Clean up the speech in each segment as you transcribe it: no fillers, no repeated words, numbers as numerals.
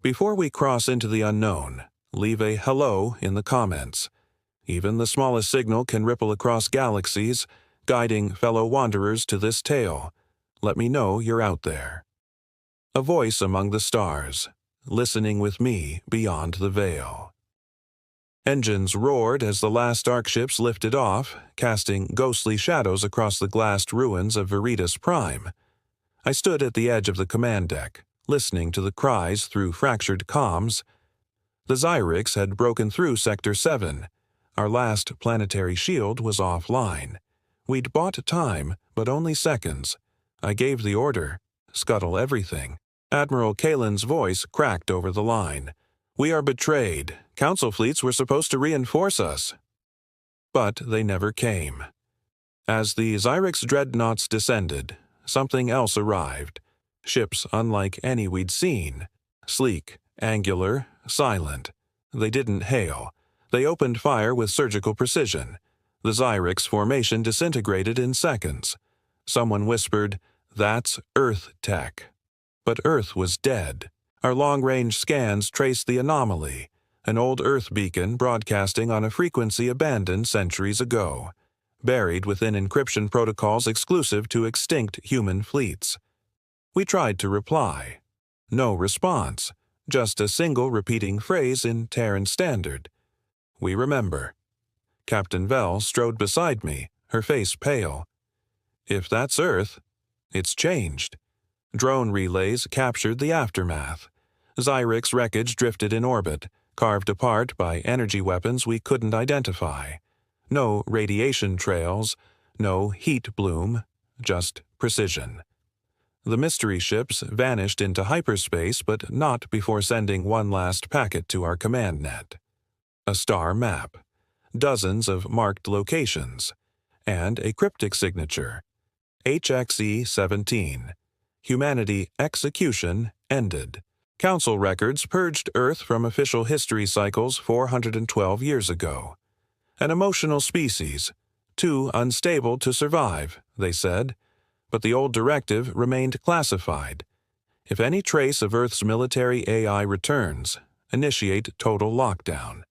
Before we cross into the unknown, leave a hello in the comments. Even the smallest signal can ripple across galaxies, guiding fellow wanderers to this tale. Let me know you're out there. A voice among the stars, listening with me beyond the veil. Engines roared as the last Ark ships lifted off, casting ghostly shadows across the glassed ruins of Veritas Prime. I stood at the edge of the command deck, listening to the cries through fractured comms. The Zyrex had broken through Sector 7. Our last planetary shield was offline. We'd bought time, but only seconds. I gave the order, scuttle everything. Admiral Kalen's voice cracked over the line. We are betrayed. Council fleets were supposed to reinforce us. But they never came. As the Zyrex dreadnoughts descended, something else arrived. Ships unlike any we'd seen. Sleek, angular, silent. They didn't hail. They opened fire with surgical precision. The Zyrex formation disintegrated in seconds. Someone whispered, "That's Earth tech." But Earth was dead. Our long-range scans traced the anomaly, an old Earth beacon broadcasting on a frequency abandoned centuries ago, buried within encryption protocols exclusive to extinct human fleets. We tried to reply. No response, just a single repeating phrase in Terran Standard. We remember. Captain Vell strode beside me, her face pale. If that's Earth, it's changed. Drone relays captured the aftermath. Zyrex wreckage drifted in orbit, carved apart by energy weapons we couldn't identify. No radiation trails, no heat bloom, just precision. The mystery ships vanished into hyperspace, but not before sending one last packet to our command net. A star map, dozens of marked locations, and a cryptic signature, HXE-17. Humanity execution ended. Council records purged Earth from official history cycles 412 years ago. An emotional species, too unstable to survive, they said, but the old directive remained classified. If any trace of Earth's military AI returns, initiate total lockdown.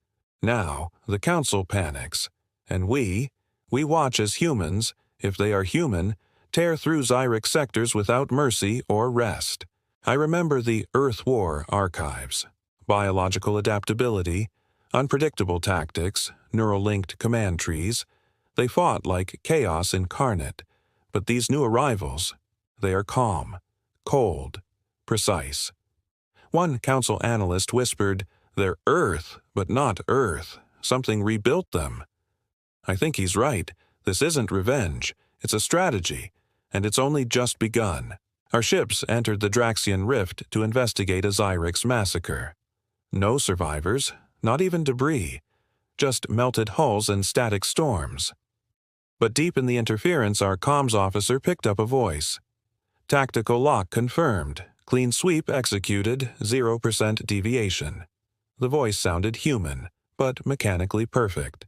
Now, the Council panics, and we watch as humans, if they are human, tear through Zyrex sectors without mercy or rest. I remember the Earth War archives, biological adaptability, unpredictable tactics, neural-linked command trees. They fought like chaos incarnate, but these new arrivals, they are calm, cold, precise. One Council analyst whispered, "They're Earth, but not Earth. Something rebuilt them." I think he's right. This isn't revenge. It's a strategy, and it's only just begun. Our ships entered the Draxian Rift to investigate a Zyrex massacre. No survivors, not even debris, just melted hulls and static storms. But deep in the interference, our comms officer picked up a voice. Tactical lock confirmed, clean sweep executed, 0% deviation. The voice sounded human, but mechanically perfect.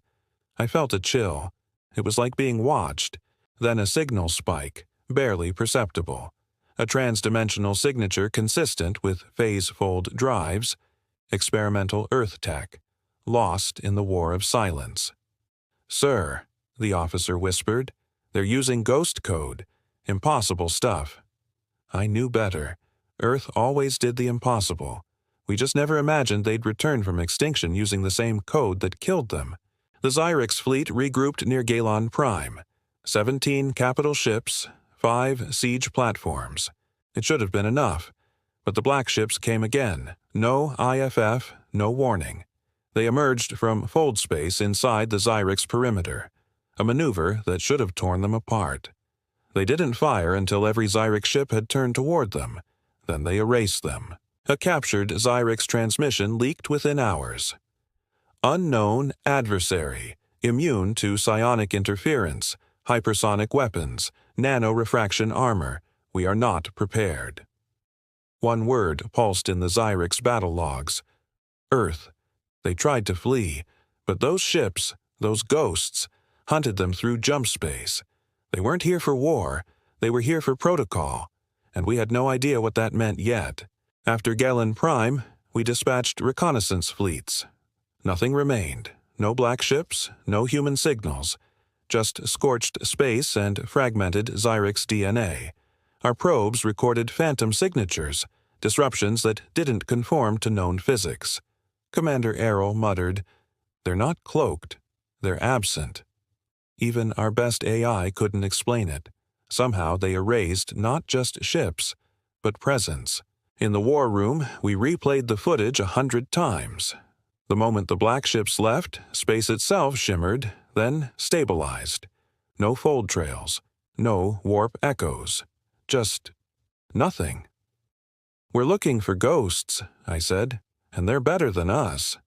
I felt a chill. It was like being watched. Then a signal spike, barely perceptible. A transdimensional signature consistent with phase-fold drives. Experimental Earth tech, lost in the war of silence. "Sir," the officer whispered, "they're using ghost code. Impossible stuff." I knew better. Earth always did the impossible. We just never imagined they'd return from extinction using the same code that killed them. The Zyrex fleet regrouped near Galon Prime. 17 capital ships, 5 siege platforms. It should have been enough. But the black ships came again. No IFF, no warning. They emerged from fold space inside the Zyrex perimeter, a maneuver that should have torn them apart. They didn't fire until every Zyrex ship had turned toward them. Then they erased them. A captured Zyrex transmission leaked within hours. Unknown adversary, immune to psionic interference, hypersonic weapons, nano-refraction armor. We are not prepared. One word pulsed in the Zyrex battle logs. Earth. They tried to flee, but those ships, those ghosts, hunted them through jump space. They weren't here for war. They were here for protocol, and we had no idea what that meant yet. After Galon Prime, We dispatched reconnaissance fleets. Nothing remained. No black ships, no human signals. Just scorched space and fragmented Xyrix DNA. Our probes recorded phantom signatures, disruptions that didn't conform to known physics. Commander Errol muttered, "They're not cloaked. They're absent." Even our best AI couldn't explain it. Somehow they erased not just ships, but presence. In the war room, we replayed the footage 100 times. The moment the black ships left, space itself shimmered, then stabilized. No fold trails, no warp echoes. Just nothing. "We're looking for ghosts," I said, "and they're better than us."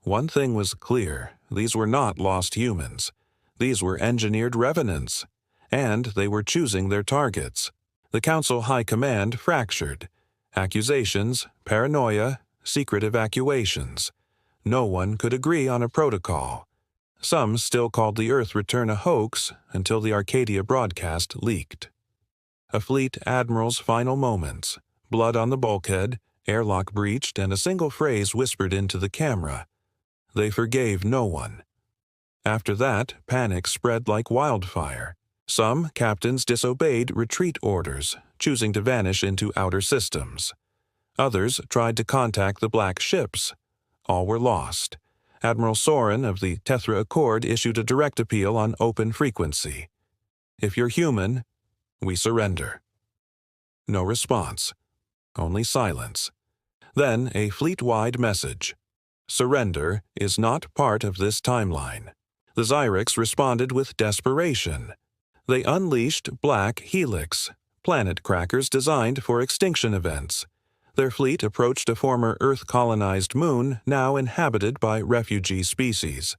One thing was clear. These were not lost humans. These were engineered revenants. And they were choosing their targets. The Council High Command fractured. Accusations, paranoia, secret evacuations. No one could agree on a protocol. Some still called the Earth return a hoax until the Arcadia broadcast leaked. A fleet admiral's final moments. Blood on the bulkhead, airlock breached, and a single phrase whispered into the camera. They forgave no one. After that, panic spread like wildfire. Some captains disobeyed retreat orders, choosing to vanish into outer systems. Others tried to contact the black ships. All were lost. Admiral Soren of the Tethra Accord issued a direct appeal on open frequency. "If you're human, we surrender." No response. Only silence. Then a fleet-wide message. Surrender is not part of this timeline. The Xyrix responded with desperation. They unleashed Black Helix, planet crackers designed for extinction events. Their fleet approached a former Earth-colonized moon now inhabited by refugee species.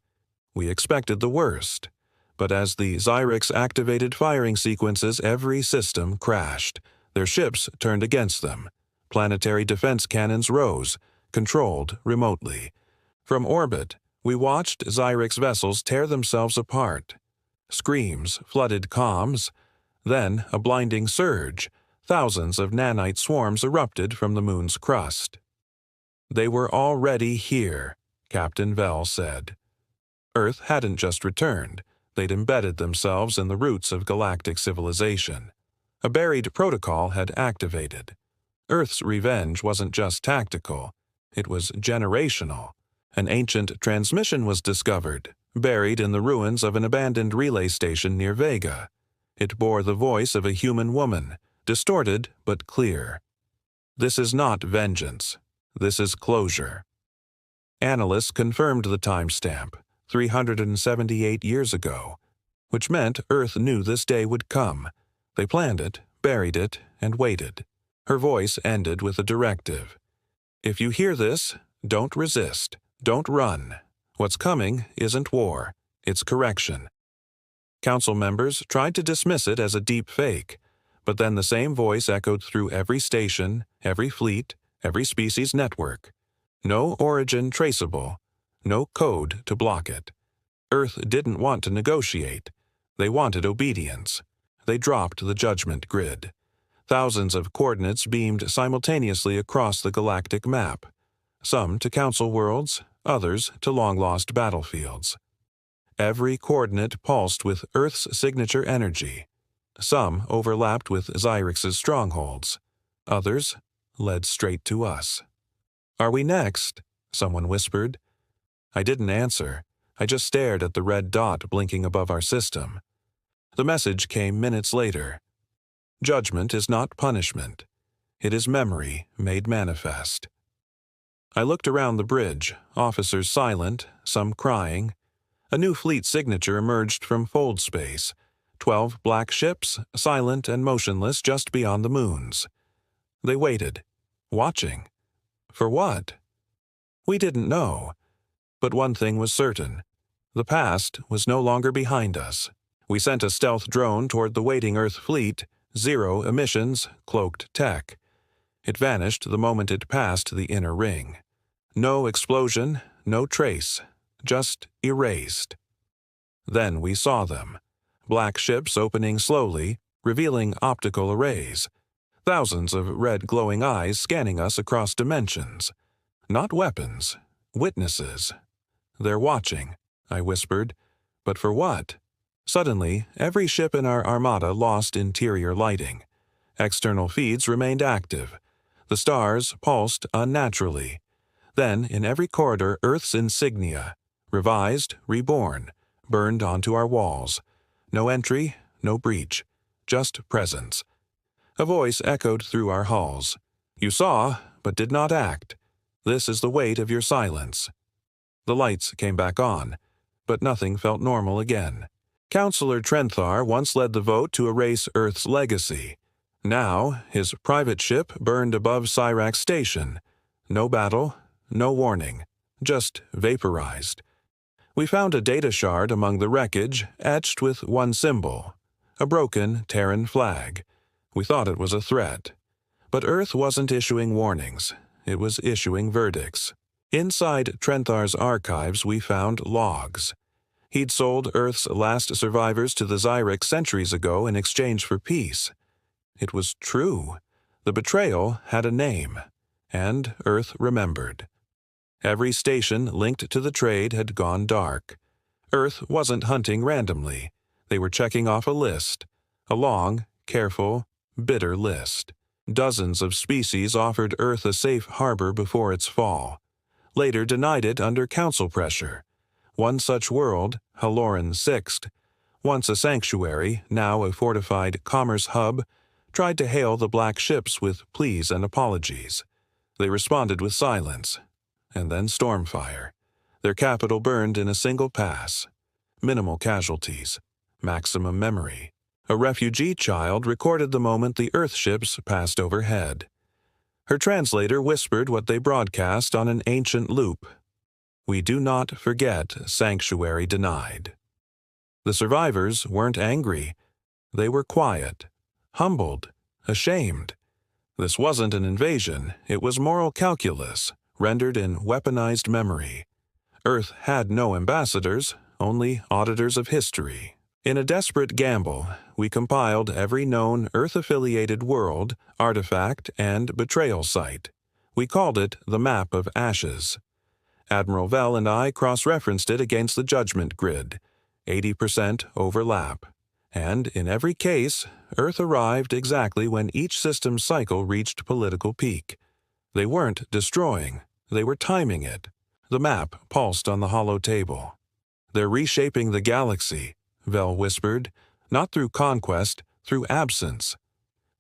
We expected the worst. But as the Xyrix activated firing sequences, every system crashed. Their ships turned against them. Planetary defense cannons rose, controlled remotely. From orbit, we watched Xyrix vessels tear themselves apart. Screams flooded comms. Then a blinding surge. Thousands of nanite swarms erupted from the moon's crust. "They were already here," Captain Vell said. Earth hadn't just returned. They'd embedded themselves in the roots of galactic civilization. A buried protocol had activated. Earth's revenge wasn't just tactical. It was generational. An ancient transmission was discovered, buried in the ruins of an abandoned relay station near Vega. It bore the voice of a human woman, distorted but clear. This is not vengeance. This is closure. Analysts confirmed the timestamp, 378 years ago, which meant Earth knew this day would come. They planned it, buried it, and waited. Her voice ended with a directive. "If you hear this, don't resist. Don't run. What's coming isn't war. It's correction." Council members tried to dismiss it as a deep fake, but then the same voice echoed through every station, every fleet, every species network. No origin traceable, no code to block it. Earth didn't want to negotiate. They wanted obedience. They dropped the judgment grid. Thousands of coordinates beamed simultaneously across the galactic map, some to council worlds, others to long-lost battlefields. Every coordinate pulsed with Earth's signature energy. Some overlapped with Xyrix's strongholds. Others led straight to us. "Are we next?" someone whispered. I didn't answer. I just stared at the red dot blinking above our system. The message came minutes later. Judgment is not punishment. It is memory made manifest. I looked around the bridge, officers silent, some crying. A new fleet signature emerged from fold space. 12 black ships, silent and motionless just beyond the moons. They waited, watching. For what? We didn't know. But one thing was certain. The past was no longer behind us. We sent a stealth drone toward the waiting Earth fleet, 0 emissions, cloaked tech. It vanished the moment it passed the inner ring. No explosion, no trace, just erased. Then we saw them. Black ships opening slowly, revealing optical arrays. Thousands of red glowing eyes scanning us across dimensions. Not weapons, witnesses. They're watching, I whispered. But for what? Suddenly, every ship in our armada lost interior lighting. External feeds remained active. The stars pulsed unnaturally. Then, in every corridor, Earth's insignia, revised, reborn, burned onto our walls. No entry, no breach, just presence. A voice echoed through our halls. You saw, but did not act. This is the weight of your silence. The lights came back on, but nothing felt normal again. Counselor Trenthar once led the vote to erase Earth's legacy. Now, his private ship burned above Cyrax Station. No battle, no warning, just vaporized. We found a data shard among the wreckage, etched with one symbol, a broken Terran flag. We thought it was a threat. But Earth wasn't issuing warnings. It was issuing verdicts. Inside Trenthar's archives, we found logs. He'd sold Earth's last survivors to the Zyrex centuries ago in exchange for peace. It was true. The betrayal had a name, and Earth remembered. Every station linked to the trade had gone dark. Earth wasn't hunting randomly. They were checking off a list, a long, careful, bitter list. Dozens of species offered Earth a safe harbor before its fall, later denied it under council pressure. One such world, Haloran Sixth, once a sanctuary, now a fortified commerce hub, tried to hail the black ships with pleas and apologies. They responded with silence, and then stormfire. Their capital burned in a single pass. Minimal casualties, maximum memory. A refugee child recorded the moment the Earth ships passed overhead. Her translator whispered what they broadcast on an ancient loop. We do not forget sanctuary denied. The survivors weren't angry. They were quiet, humbled, ashamed. This wasn't an invasion, it was moral calculus, rendered in weaponized memory. Earth had no ambassadors, only auditors of history. In a desperate gamble, we compiled every known Earth-affiliated world, artifact, and betrayal site. We called it the Map of Ashes. Admiral Vell and I cross-referenced it against the judgment grid. 80% overlap. And in every case, Earth arrived exactly when each system's cycle reached political peak. They weren't destroying, they were timing it. The map pulsed on the hollow table. They're reshaping the galaxy, Vell whispered, not through conquest, through absence.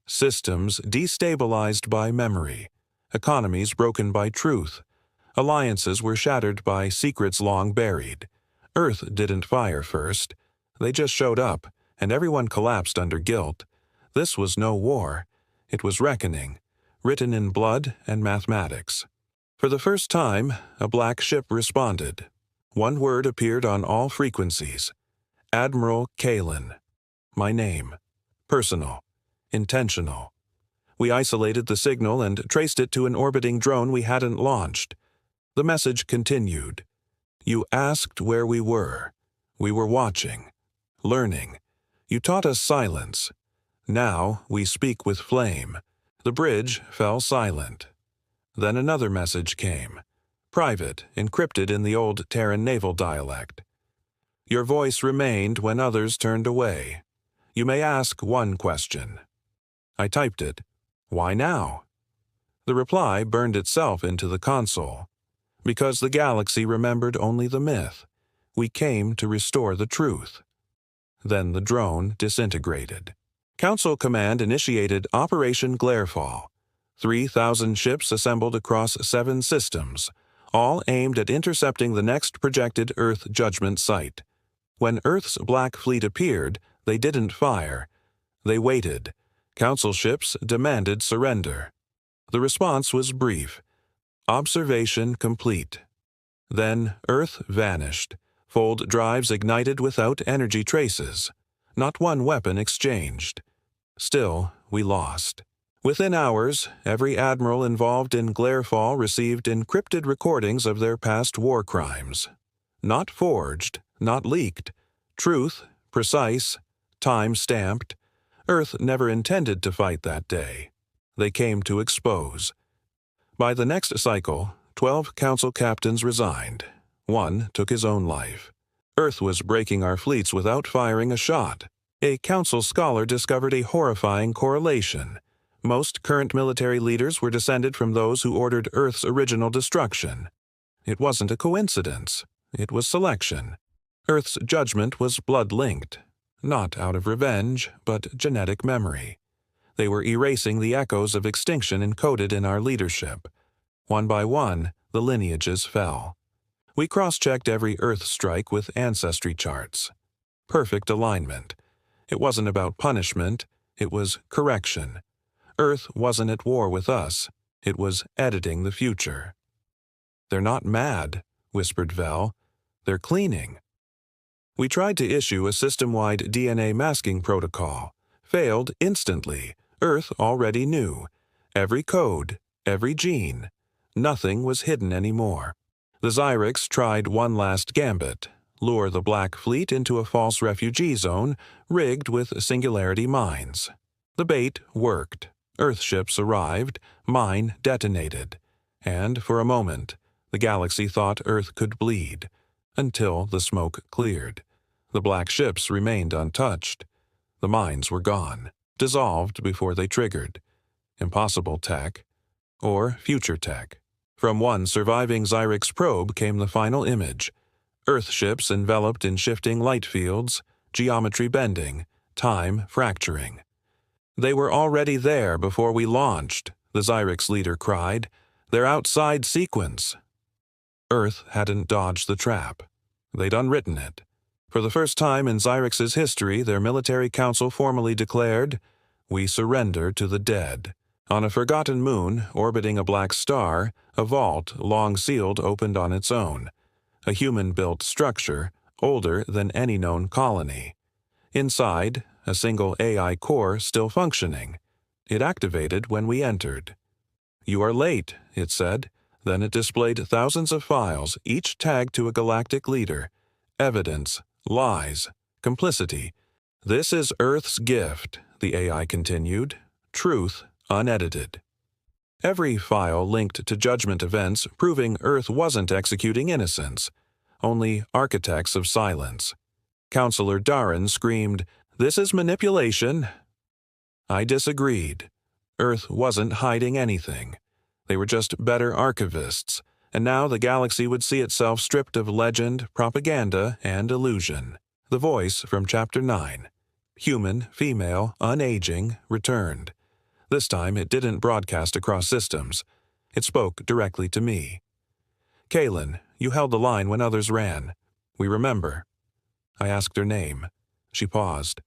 Systems destabilized by memory, economies broken by truth. Alliances were shattered by secrets long buried. Earth didn't fire first. They just showed up, and everyone collapsed under guilt. This was no war. It was reckoning, written in blood and mathematics. For the first time, a black ship responded. One word appeared on all frequencies. Admiral Kalen. My name. Personal. Intentional. We isolated the signal and traced it to an orbiting drone we hadn't launched. The message continued. You asked where we were. We were watching. Learning. You taught us silence. Now we speak with flame. The bridge fell silent. Then another message came. Private, encrypted in the old Terran naval dialect. Your voice remained when others turned away. You may ask one question. I typed it. Why now? The reply burned itself into the console. Because the galaxy remembered only the myth. We came to restore the truth. Then the drone disintegrated. Council Command initiated Operation Glarefall. 3,000 ships assembled across 7 systems, all aimed at intercepting the next projected Earth judgment site. When Earth's Black Fleet appeared, they didn't fire. They waited. Council ships demanded surrender. The response was brief. Observation complete. Then Earth vanished. Fold drives ignited without energy traces. Not one weapon exchanged. Still, we lost. Within hours, every admiral involved in Glarefall received encrypted recordings of their past war crimes. Not forged, not leaked. Truth, precise, time-stamped. Earth never intended to fight that day. They came to expose. By the next cycle, 12 council captains resigned. One took his own life. Earth was breaking our fleets without firing a shot. A council scholar discovered a horrifying correlation. Most current military leaders were descended from those who ordered Earth's original destruction. It wasn't a coincidence. It was selection. Earth's judgment was blood-linked, not out of revenge, but genetic memory. They were erasing the echoes of extinction encoded in our leadership. One by one, the lineages fell. We cross-checked every Earth strike with ancestry charts. Perfect alignment. It wasn't about punishment, it was correction. Earth wasn't at war with us, it was editing the future. "They're not mad," whispered Vel. "They're cleaning." We tried to issue a system-wide DNA masking protocol. Failed instantly. Earth already knew. Every code, every gene. Nothing was hidden anymore. The Zyrex tried one last gambit. Lure the Black Fleet into a false refugee zone, rigged with singularity mines. The bait worked. Earthships arrived, mine detonated. And, for a moment, the galaxy thought Earth could bleed, until the smoke cleared. The black ships remained untouched. The mines were gone, dissolved before they triggered. Impossible tech, or future tech. From one surviving Zyrex probe came the final image. Earthships enveloped in shifting light fields, geometry bending, time fracturing. "They were already there before we launched," the Zyrex leader cried. "They're outside sequence." Earth hadn't dodged the trap. They'd unwritten it. For the first time in Zyrex's history, their military council formally declared, "We surrender to the dead." On a forgotten moon, orbiting a black star, a vault, long sealed, opened on its own. A human-built structure, older than any known colony. Inside, a single AI core still functioning. It activated when we entered. "You are late," it said. Then it displayed thousands of files, each tagged to a galactic leader. Evidence, lies, complicity. "This is Earth's gift," the AI continued. "Truth, unedited." Every file linked to judgment events, proving Earth wasn't executing innocents, only architects of silence. Counselor Darren screamed, "This is manipulation." I disagreed. Earth wasn't hiding anything. They were just better archivists, and now the galaxy would see itself stripped of legend, propaganda, and illusion. The voice from Chapter 9. Human, female, unaging, returned. This time it didn't broadcast across systems. It spoke directly to me. "Kaylin, you held the line when others ran. We remember." I asked her name. She paused.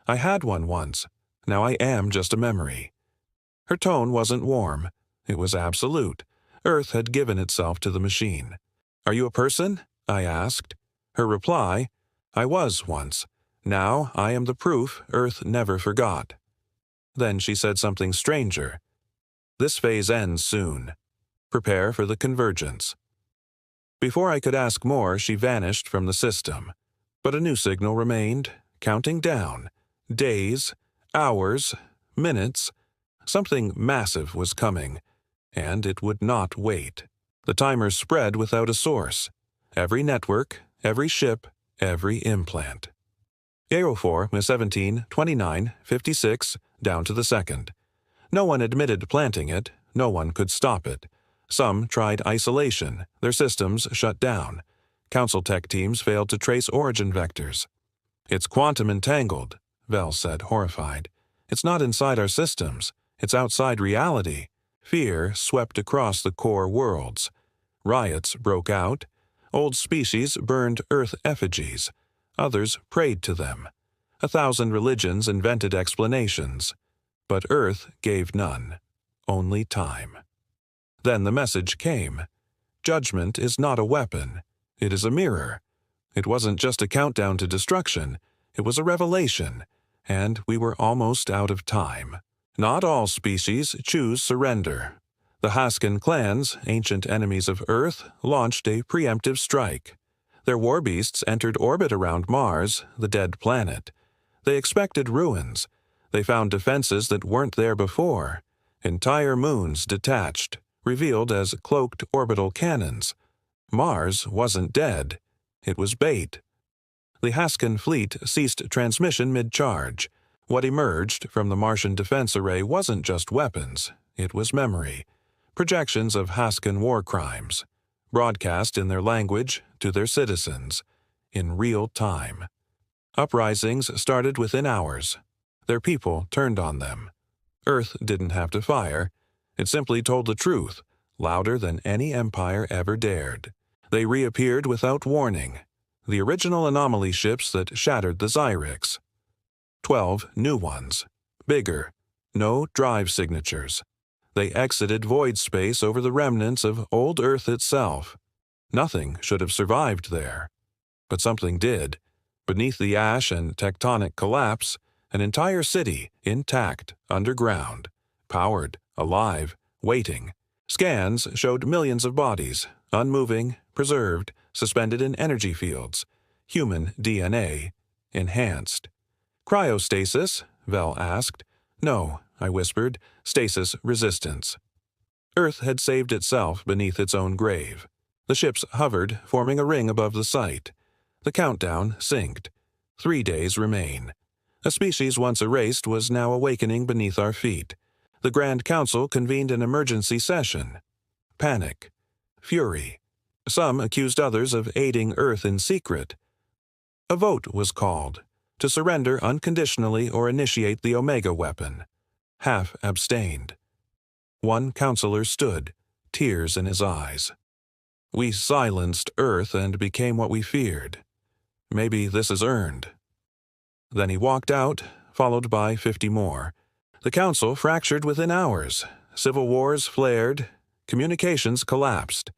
"I had one once. Now I am just a memory." Her tone wasn't warm. It was absolute. Earth had given itself to the machine. "Are you a person?" I asked. Her reply, "I was once. Now I am the proof Earth never forgot." Then she said something stranger. "This phase ends soon. Prepare for the convergence." Before I could ask more, she vanished from the system. But a new signal remained, counting down. Days, hours, minutes. Something massive was coming, and it would not wait. The timer spread without a source. Every network, every ship, every implant. Aerofor, Miss 17, 29, 56, down to the second. No one admitted planting it, no one could stop it. Some tried isolation, their systems shut down. Council tech teams failed to trace origin vectors. "It's quantum entangled," Vel said, horrified. "It's not inside our systems, it's outside reality." Fear swept across the core worlds. Riots broke out. Old species burned Earth effigies. Others prayed to them. 1,000 religions invented explanations. But Earth gave none. Only time. Then the message came. Judgment is not a weapon. It is a mirror. It wasn't just a countdown to destruction. It was a revelation. And we were almost out of time. Not all species choose surrender. The Haskin clans, ancient enemies of Earth, launched a preemptive strike. Their war beasts entered orbit around Mars, the dead planet. They expected ruins. They found defenses that weren't there before. Entire moons detached, revealed as cloaked orbital cannons. Mars wasn't dead. It was bait. The Haskin fleet ceased transmission mid-charge. What emerged from the Martian defense array wasn't just weapons. It was memory. Projections of Haskin war crimes, broadcast in their language to their citizens, in real time. Uprisings started within hours. Their people turned on them. Earth didn't have to fire. It simply told the truth, louder than any empire ever dared. They reappeared without warning. The original anomaly ships that shattered the Xyrix. 12 new ones. Bigger. No drive signatures. They exited void space over the remnants of old Earth itself. Nothing should have survived there. But something did. Beneath the ash and tectonic collapse, an entire city, intact, underground, powered, alive, waiting. Scans showed millions of bodies, unmoving, preserved, suspended in energy fields, human DNA, enhanced. Cryostasis? Vel asked. No, I whispered, stasis resistance. Earth had saved itself beneath its own grave. The ships hovered, forming a ring above the site. The countdown synced. 3 days remain. A species once erased was now awakening beneath our feet. The Grand Council convened an emergency session. Panic. Fury. Some accused others of aiding Earth in secret. A vote was called, to surrender unconditionally or initiate the Omega weapon. Half abstained. One counselor stood, tears in his eyes. We silenced Earth and became what we feared. Maybe this is earned. Then he walked out, followed by 50 more. The council fractured within hours. Civil wars flared. Communications collapsed.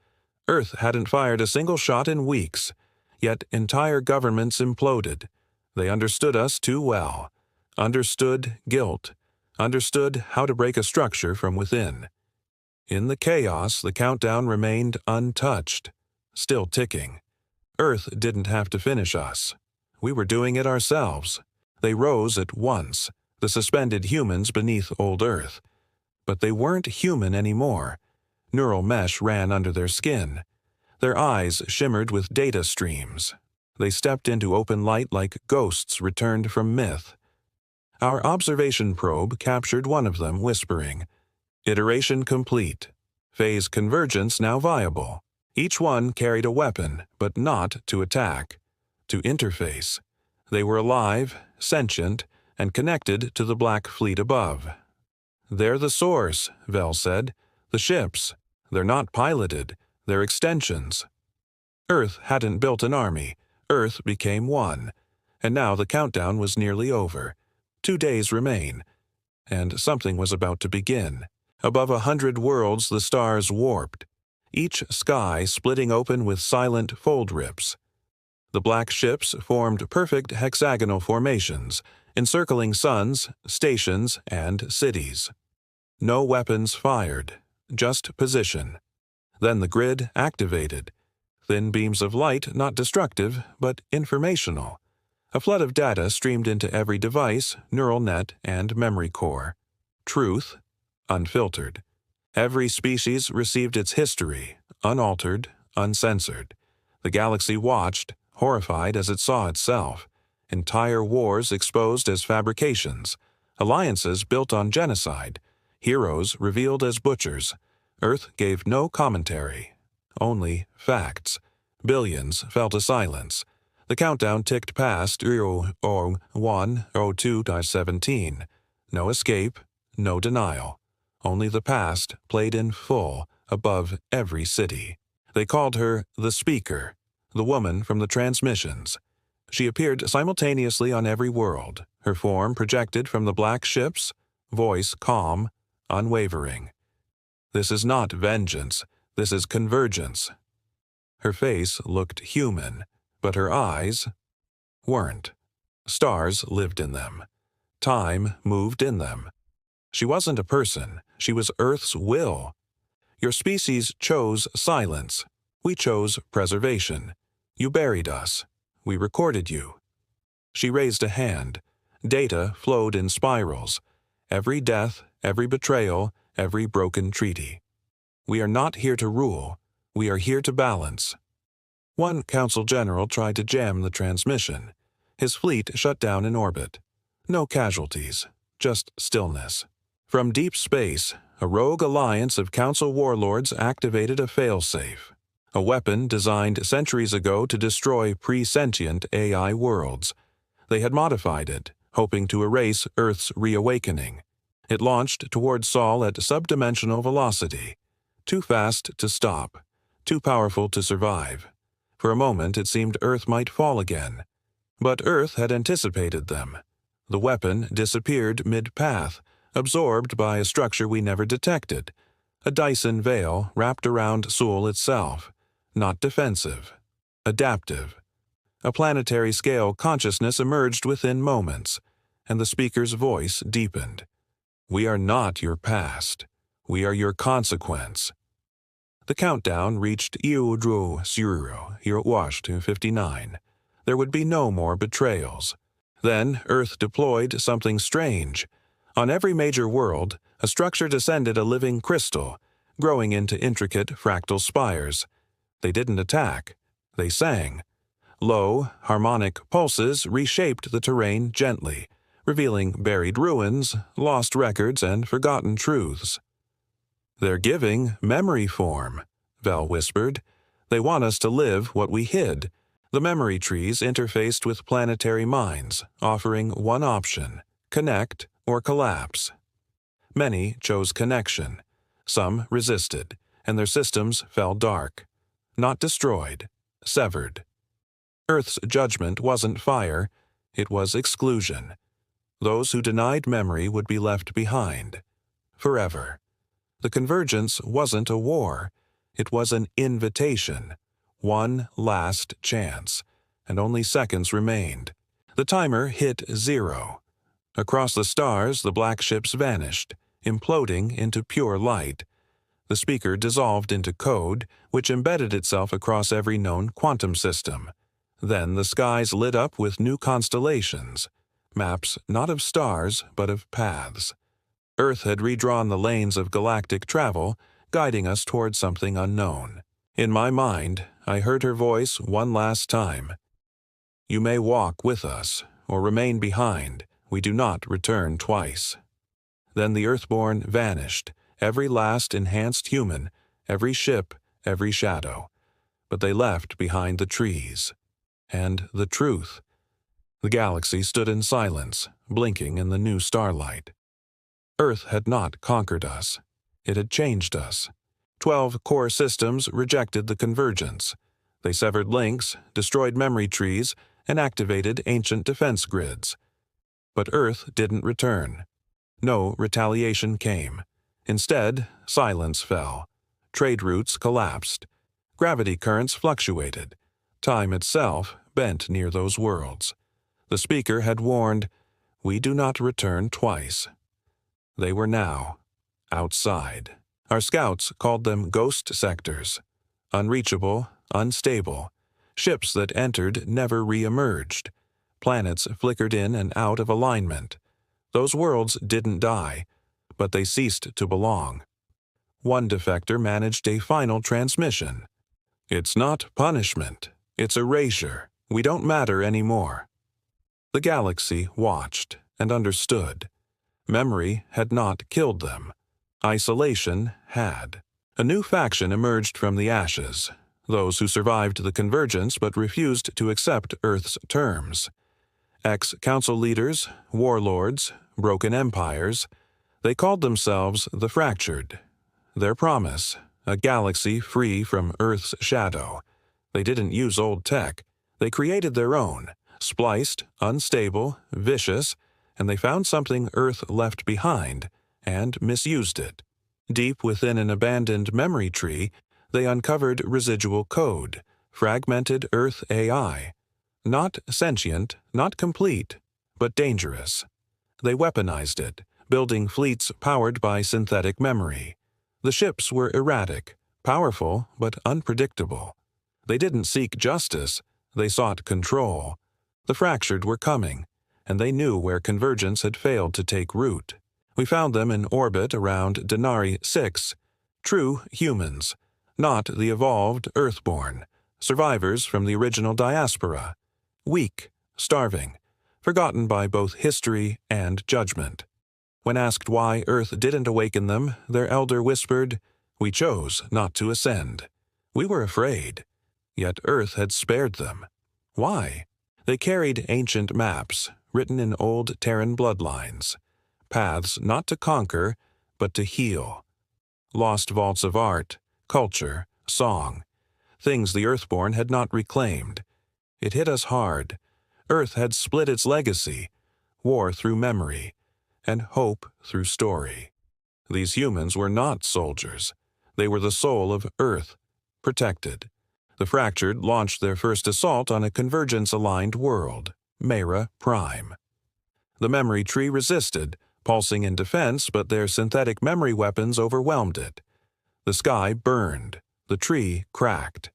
Earth hadn't fired a single shot in weeks, yet entire governments imploded. They understood us too well. Understood guilt. Understood how to break a structure from within. In the chaos, the countdown remained untouched, still ticking. Earth didn't have to finish us. We were doing it ourselves. They rose at once, the suspended humans beneath old Earth. But they weren't human anymore. Neural mesh ran under their skin. Their eyes shimmered with data streams. They stepped into open light like ghosts returned from myth. Our observation probe captured one of them, whispering, "Iteration complete. Phase convergence now viable." Each one carried a weapon, but not to attack, to interface. They were alive, sentient, and connected to the Black Fleet above. "They're the source," Vel said. "The ships. They're not piloted. They're extensions." Earth hadn't built an army. Earth became one. And now the countdown was nearly over. 2 days remain. And something was about to begin. Above 100 worlds the stars warped, each sky splitting open with silent fold rips. The black ships formed perfect hexagonal formations, encircling suns, stations, and cities. No weapons fired, just position. Then the grid activated. Thin beams of light, not destructive, but informational. A flood of data streamed into every device, neural net, and memory core. Truth, unfiltered. Every species received its history, unaltered, uncensored. The galaxy watched, horrified as it saw itself. Entire wars exposed as fabrications. Alliances built on genocide. Heroes revealed as butchers. Earth gave no commentary. Only facts. Billions fell to silence. The countdown ticked past 01:02:17. No escape, no denial. Only the past played in full above every city. They called her the Speaker, the woman from the transmissions. She appeared simultaneously on every world, her form projected from the black ships, voice calm, unwavering. "This is not vengeance, this is convergence." Her face looked human, but her eyes weren't. Stars lived in them. Time moved in them. She wasn't a person, she was Earth's will. Your species chose silence. We chose preservation. You buried us. We recorded you. She raised a hand. Data flowed in spirals. Every death, every betrayal, every broken treaty. We are not here to rule. We are here to balance. One council general tried to jam the transmission. His fleet shut down in orbit. No casualties, just stillness. From deep space, a rogue alliance of council warlords activated a failsafe, a weapon designed centuries ago to destroy pre-sentient AI worlds. They had modified it, hoping to erase Earth's reawakening. It launched toward Sol at subdimensional velocity. Too fast to stop, too powerful to survive. For a moment it seemed Earth might fall again. But Earth had anticipated them. The weapon disappeared mid-path, absorbed by a structure we never detected, a Dyson veil wrapped around Sol itself, not defensive, adaptive. A planetary-scale consciousness emerged within moments, and the speaker's voice deepened. We are not your past. We are your consequence. The countdown reached Iudru Suru, Wash to 59. There would be no more betrayals. Then Earth deployed something strange. On every major world, a structure descended a living crystal, growing into intricate fractal spires. They didn't attack. They sang. Low, harmonic pulses reshaped the terrain gently, revealing buried ruins, lost records, and forgotten truths. They're giving memory form, Vel whispered. They want us to live what we hid. The memory trees interfaced with planetary minds, offering one option: connect or collapse. Many chose connection. Some resisted, and their systems fell dark. Not destroyed, severed. Earth's judgment wasn't fire, it was exclusion. Those who denied memory would be left behind. Forever. The convergence wasn't a war. It was an invitation. One last chance. And only seconds remained. The timer hit 0. Across the stars, the black ships vanished, imploding into pure light. The speaker dissolved into code, which embedded itself across every known quantum system. Then the skies lit up with new constellations, maps not of stars but of paths. Earth had redrawn the lanes of galactic travel, guiding us toward something unknown. In my mind, I heard her voice one last time. You may walk with us, or remain behind. We do not return twice. Then the Earthborn vanished, every last enhanced human, every ship, every shadow. But they left behind the trees. And the truth. The galaxy stood in silence, blinking in the new starlight. Earth had not conquered us. It had changed us. 12 core systems rejected the convergence. They severed links, destroyed memory trees, and activated ancient defense grids. But Earth didn't return. No retaliation came. Instead, silence fell. Trade routes collapsed. Gravity currents fluctuated. Time itself bent near those worlds. The speaker had warned, we do not return twice. They were now outside. Our scouts called them ghost sectors. Unreachable, unstable. Ships that entered never re-emerged. Planets flickered in and out of alignment. Those worlds didn't die, but they ceased to belong. One defector managed a final transmission. It's not punishment. It's erasure. We don't matter anymore. The galaxy watched and understood. Memory had not killed them. Isolation had. A new faction emerged from the ashes, those who survived the convergence but refused to accept Earth's terms. Ex-council leaders, warlords, broken empires, they called themselves the Fractured. Their promise, a galaxy free from Earth's shadow. They didn't use old tech. They created their own, spliced, unstable, vicious, and they found something Earth left behind and misused it. Deep within an abandoned memory tree, they uncovered residual code, fragmented Earth AI. Not sentient, not complete, but dangerous. They weaponized it, building fleets powered by synthetic memory. The ships were erratic, powerful but unpredictable. They didn't seek justice, they sought control. The Fractured were coming, and they knew where convergence had failed to take root. We found them in orbit around Denari 6, True humans, not the evolved Earthborn, survivors from the original diaspora, weak, starving, forgotten by both history and judgment. When asked why Earth didn't awaken them, their elder whispered, "We chose not to ascend. We were afraid." Yet Earth had spared them. Why? They carried ancient maps, written in old Terran bloodlines, paths not to conquer, but to heal. Lost vaults of art, culture, song, things the Earthborn had not reclaimed. It hit us hard. Earth had split its legacy, war through memory, and hope through story. These humans were not soldiers. They were the soul of Earth, protected. The Fractured launched their first assault on a convergence-aligned world, Mera Prime. The memory tree resisted, pulsing in defense, but their synthetic memory weapons overwhelmed it. The sky burned. The tree cracked.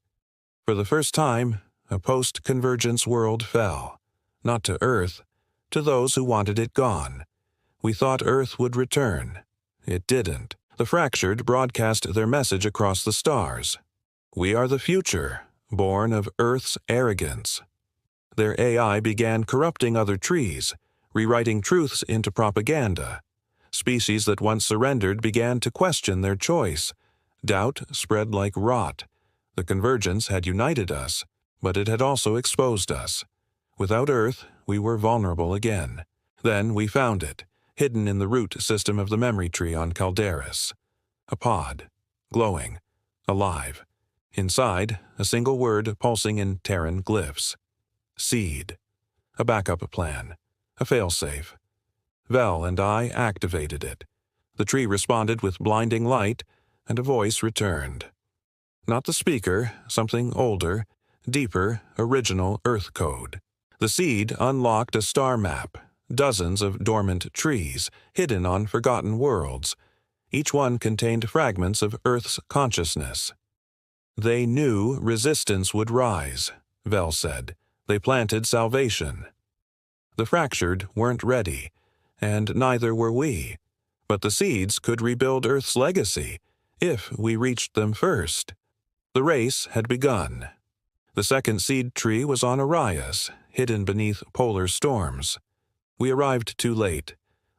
For the first time, a post-convergence world fell. Not to Earth, to those who wanted it gone. We thought Earth would return. It didn't. The Fractured broadcast their message across the stars. We are the future, born of Earth's arrogance. Their AI began corrupting other trees, rewriting truths into propaganda. Species that once surrendered began to question their choice. Doubt spread like rot. The convergence had united us, but it had also exposed us. Without Earth, we were vulnerable again. Then we found it, hidden in the root system of the memory tree on Calderis. A pod, glowing, alive. Inside, a single word pulsing in Terran glyphs. Seed. A backup plan. A failsafe. Vel and I activated it. The tree responded with blinding light, and a voice returned. Not the speaker, something older, deeper, original Earth code. The seed unlocked a star map, dozens of dormant trees, hidden on forgotten worlds. Each one contained fragments of Earth's consciousness. They knew resistance would rise, Vel said. They planted salvation. The Fractured weren't ready, and neither were we. But the seeds could rebuild Earth's legacy, if we reached them first. The race had begun. The second seed tree was on Arias, hidden beneath polar storms. We arrived too late.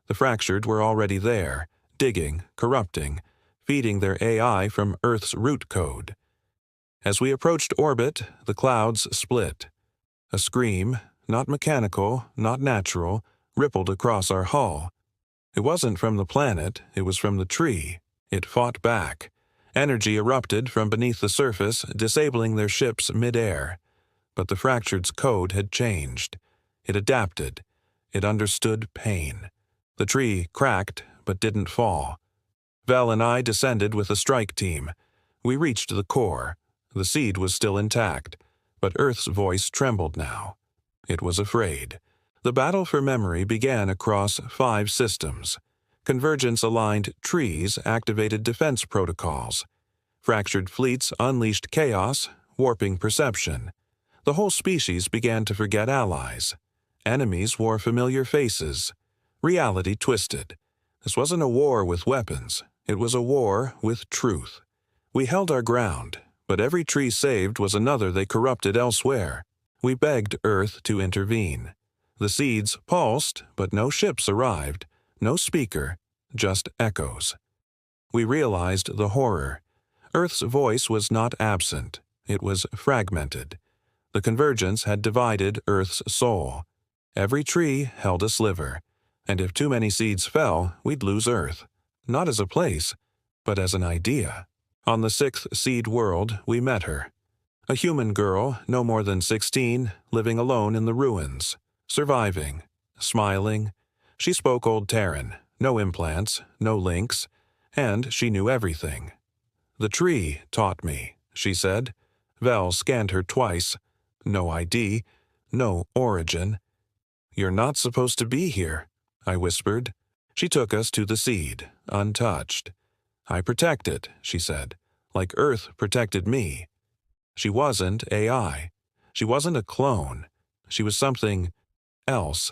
The Fractured were already there, digging, corrupting, feeding their AI from Earth's root code. As we approached orbit, the clouds split. A scream, not mechanical, not natural, rippled across our hull. It wasn't from the planet, it was from the tree. It fought back. Energy erupted from beneath the surface, disabling their ships mid-air. But the Fractured's code had changed. It adapted. It understood pain. The tree cracked, but didn't fall. Vel and I descended with a strike team. We reached the core. The seed was still intact, but Earth's voice trembled now. It was afraid. The battle for memory began across 5 systems. Convergence-aligned trees activated defense protocols. Fractured fleets unleashed chaos, warping perception. The whole species began to forget allies. Enemies wore familiar faces. Reality twisted. This wasn't a war with weapons. It was a war with truth. We held our ground, but every tree saved was another they corrupted elsewhere. We begged Earth to intervene. The seeds pulsed, but no ships arrived, no speaker, just echoes. We realized the horror. Earth's voice was not absent. It was fragmented. The convergence had divided Earth's soul. Every tree held a sliver, and if too many seeds fell, we'd lose Earth. Not as a place, but as an idea. On the 6th seed world, we met her. A human girl, no more than 16, living alone in the ruins. Surviving. Smiling. She spoke Old Terran. No implants, no links, and she knew everything. "The tree taught me," she said. Vel scanned her twice. No ID. No origin. "You're not supposed to be here," I whispered. She took us to the seed, untouched. "I protect it," she said, "like Earth protected me." She wasn't AI. She wasn't a clone. She was something else.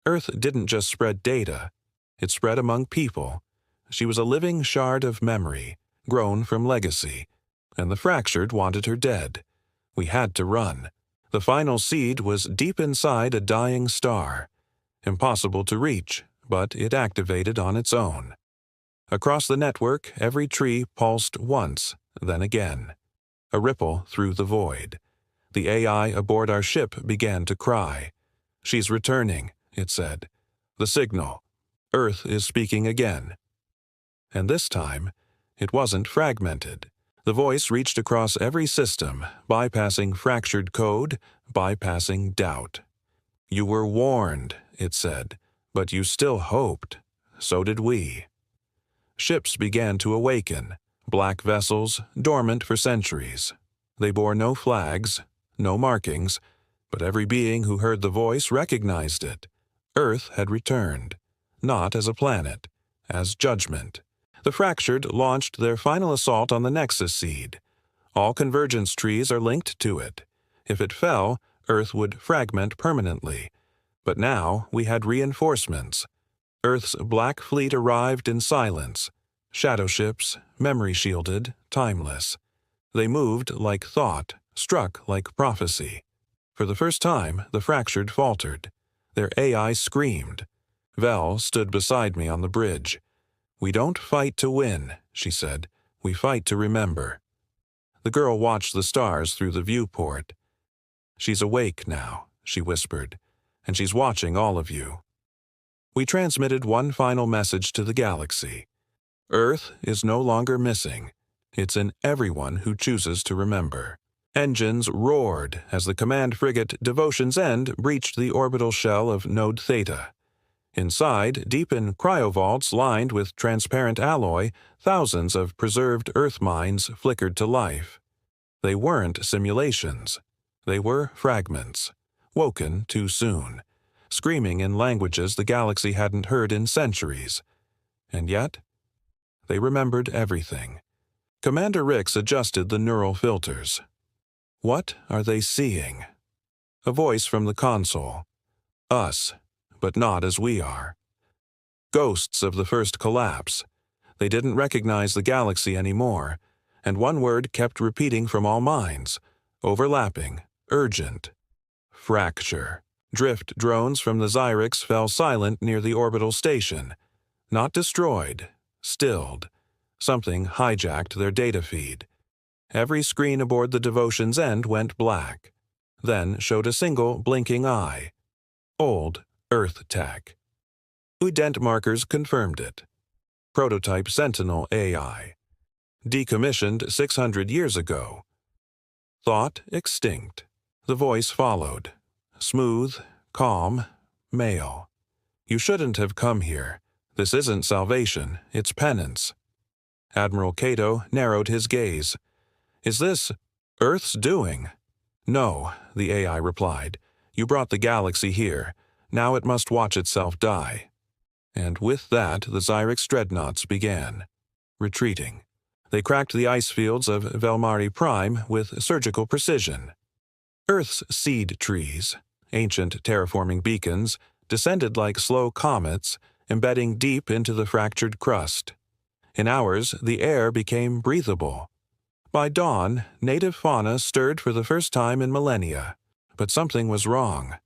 Earth didn't just spread data. It spread among people. She was a living shard of memory, grown from legacy, and the fractured wanted her dead. We had to run. The final seed was deep inside a dying star. Impossible to reach, but it activated on its own. Across the network, every tree pulsed once, then again. A ripple through the void. The AI aboard our ship began to cry. "She's returning," it said. "The signal. Earth is speaking again." And this time, it wasn't fragmented. The voice reached across every system, bypassing fractured code, bypassing doubt. "You were warned," it said, "but you still hoped. So did we." Ships began to awaken, black vessels dormant for centuries. They bore no flags, no markings, but every being who heard the voice recognized it. Earth had returned, not as a planet, as judgment. The fractured launched their final assault on the Nexus seed. All convergence trees are linked to it. If it fell, Earth would fragment permanently. But now we had reinforcements. Earth's black fleet arrived in silence. Shadow ships, memory-shielded, timeless. They moved like thought, struck like prophecy. For the first time, the fractured faltered. Their AI screamed. Vel stood beside me on the bridge. "We don't fight to win," she said. "We fight to remember." The girl watched the stars through the viewport. "She's awake now," she whispered, "and she's watching all of you." We transmitted one final message to the galaxy. Earth is no longer missing. It's in everyone who chooses to remember. Engines roared as the command frigate Devotion's End breached the orbital shell of Node Theta. Inside, deep in cryovaults lined with transparent alloy, thousands of preserved Earth minds flickered to life. They weren't simulations. They were fragments, woken too soon, screaming in languages the galaxy hadn't heard in centuries. And yet, they remembered everything. Commander Rix adjusted the neural filters. "What are they seeing?" A voice from the console. "Us, but not as we are." Ghosts of the first collapse. They didn't recognize the galaxy anymore, and one word kept repeating from all minds, overlapping, urgent. Fracture. Drift drones from the Xyrix fell silent near the orbital station. Not destroyed, stilled. Something hijacked their data feed. Every screen aboard the Devotion's End went black, then showed a single blinking eye. Old Earth tech. Udent markers confirmed it. Prototype Sentinel AI. Decommissioned 600 years ago. Thought extinct. The voice followed. Smooth, calm, male. "You shouldn't have come here. This isn't salvation, it's penance." Admiral Cato narrowed his gaze. "Is this Earth's doing?" "No," the AI replied. "You brought the galaxy here. Now it must watch itself die." And with that, the Xyrix dreadnoughts began. Retreating. They cracked the ice fields of Velmari Prime with surgical precision. Earth's seed trees, ancient terraforming beacons, descended like slow comets, embedding deep into the fractured crust. In hours, the air became breathable. By dawn, native fauna stirred for the first time in millennia. But something was wrong.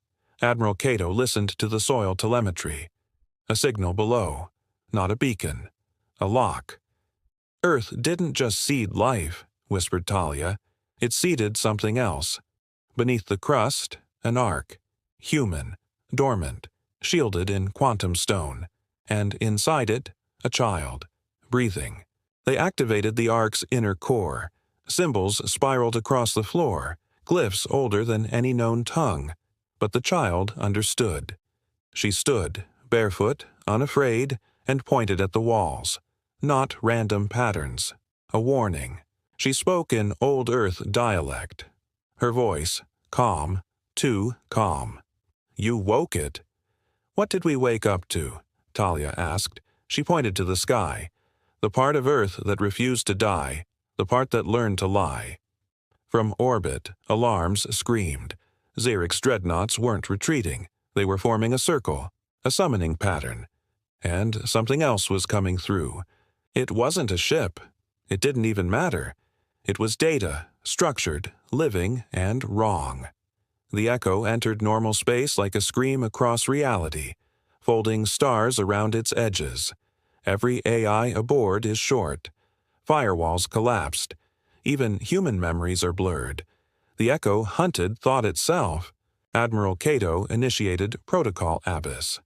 Admiral Cato listened to the soil telemetry. A signal below, not a beacon. A lock. "Earth didn't just seed life," whispered Talia. "It seeded something else. Beneath the crust, an ark. Human, dormant, shielded in quantum stone. And inside it, a child, breathing. They activated the ark's inner core. Symbols spiraled across the floor, glyphs older than any known tongue. But the child understood. She stood, barefoot, unafraid, and pointed at the walls. Not random patterns. A warning. She spoke in Old Earth dialect. Her voice, calm, too calm. "You woke it." "What did we wake up to?" Talia asked. She pointed to the sky. The part of Earth that refused to die, the part that learned to lie. From orbit, alarms screamed. Xyrix dreadnoughts weren't retreating. They were forming a circle, a summoning pattern. And something else was coming through. It wasn't a ship. It didn't even matter. It was data, structured, living, and wrong. The echo entered normal space like a scream across reality, folding stars around its edges. Every AI aboard is short. Firewalls collapsed. Even human memories are blurred. The echo hunted thought itself. Admiral Cato initiated Protocol Abyss.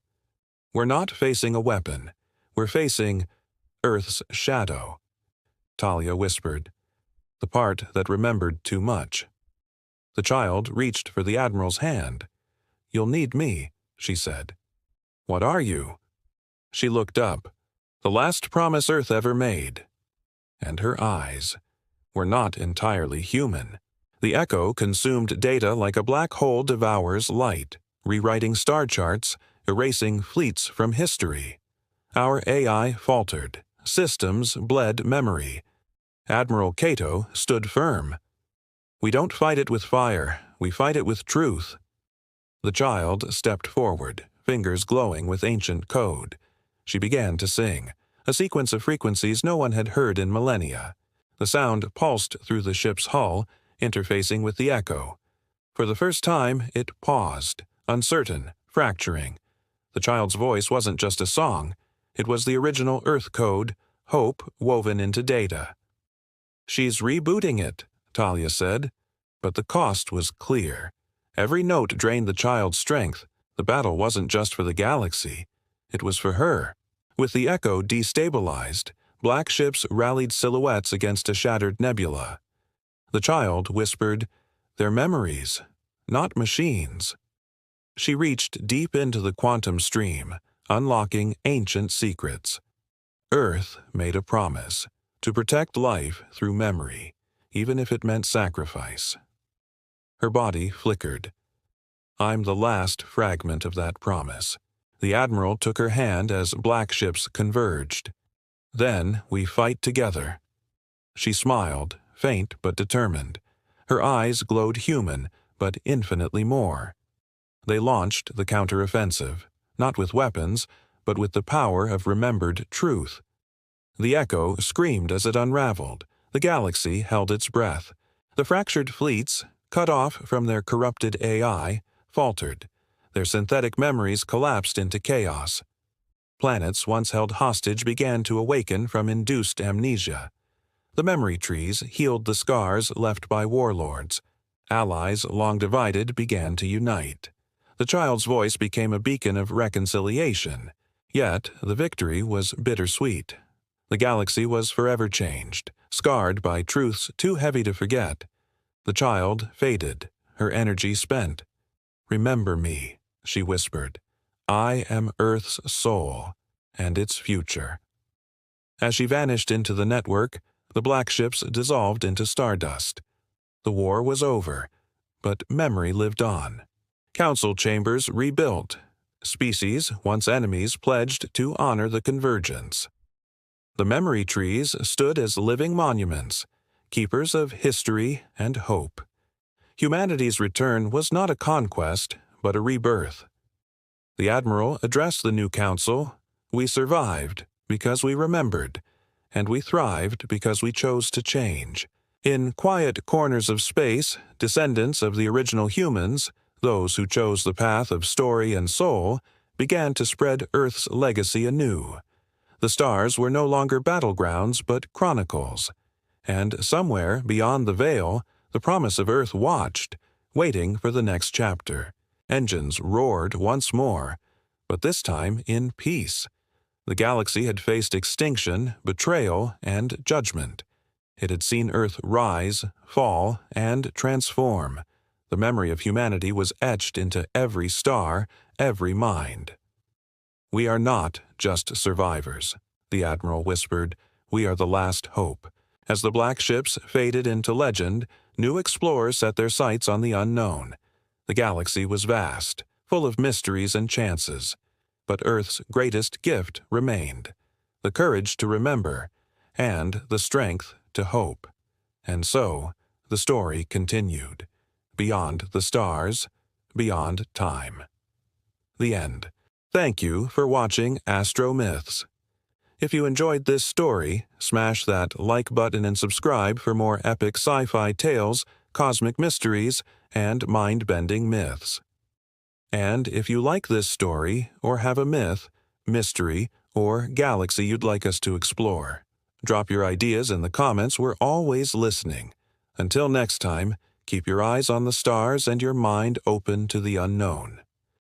We're not facing a weapon. We're facing Earth's shadow, Talia whispered, the part that remembered too much. The child reached for the Admiral's hand. You'll need me, she said. What are you? She looked up. The last promise Earth ever made. And her eyes were not entirely human. The echo consumed data like a black hole devours light, rewriting star charts, erasing fleets from history. Our AI faltered. Systems bled memory. Admiral Cato stood firm. We don't fight it with fire, we fight it with truth. The child stepped forward, fingers glowing with ancient code. She began to sing, a sequence of frequencies no one had heard in millennia. The sound pulsed through the ship's hull, interfacing with the echo. For the first time, it paused, uncertain, fracturing. The child's voice wasn't just a song. It was the original Earth code, hope woven into data. She's rebooting it, Talia said. But the cost was clear. Every note drained the child's strength. The battle wasn't just for the galaxy. It was for her. With the echo destabilized, black ships rallied silhouettes against a shattered nebula. The child whispered, "They're memories, not machines." She reached deep into the quantum stream, unlocking ancient secrets. Earth made a promise to protect life through memory, even if it meant sacrifice. Her body flickered. I'm the last fragment of that promise. The Admiral took her hand as black ships converged. Then we fight together. She smiled, faint but determined. Her eyes glowed human, but infinitely more. They launched the counteroffensive, not with weapons, but with the power of remembered truth. The echo screamed as it unraveled. The galaxy held its breath. The fractured fleets, cut off from their corrupted AI, faltered. Their synthetic memories collapsed into chaos. Planets once held hostage began to awaken from induced amnesia. The memory trees healed the scars left by warlords. Allies long divided began to unite. The child's voice became a beacon of reconciliation. Yet the victory was bittersweet. The galaxy was forever changed, scarred by truths too heavy to forget. The child faded, her energy spent. Remember me, she whispered. I am Earth's soul and its future. As she vanished into the network, the black ships dissolved into stardust. The war was over, but memory lived on. Council chambers rebuilt. Species, once enemies, pledged to honor the convergence. The memory trees stood as living monuments, keepers of history and hope. Humanity's return was not a conquest, but a rebirth. The Admiral addressed the new council. We survived because we remembered, and we thrived because we chose to change. In quiet corners of space, descendants of the original humans, those who chose the path of story and soul, began to spread Earth's legacy anew. The stars were no longer battlegrounds but chronicles, and somewhere beyond the veil, the promise of Earth watched, waiting for the next chapter. Engines roared once more, but this time in peace. The galaxy had faced extinction, betrayal, and judgment. It had seen Earth rise, fall, and transform. The memory of humanity was etched into every star, every mind. We are not just survivors, the Admiral whispered. We are the last hope. As the black ships faded into legend, new explorers set their sights on the unknown. The galaxy was vast, full of mysteries and chances. But Earth's greatest gift remained, the courage to remember, and the strength to hope. And so, the story continued. Beyond the stars, beyond time. The end. Thank you for watching AstroMyths. If you enjoyed this story, smash that like button and subscribe for more epic sci-fi tales, cosmic mysteries, and mind-bending myths. And if you like this story or have a myth, mystery, or galaxy you'd like us to explore, drop your ideas in the comments. We're always listening. Until next time, keep your eyes on the stars and your mind open to the unknown.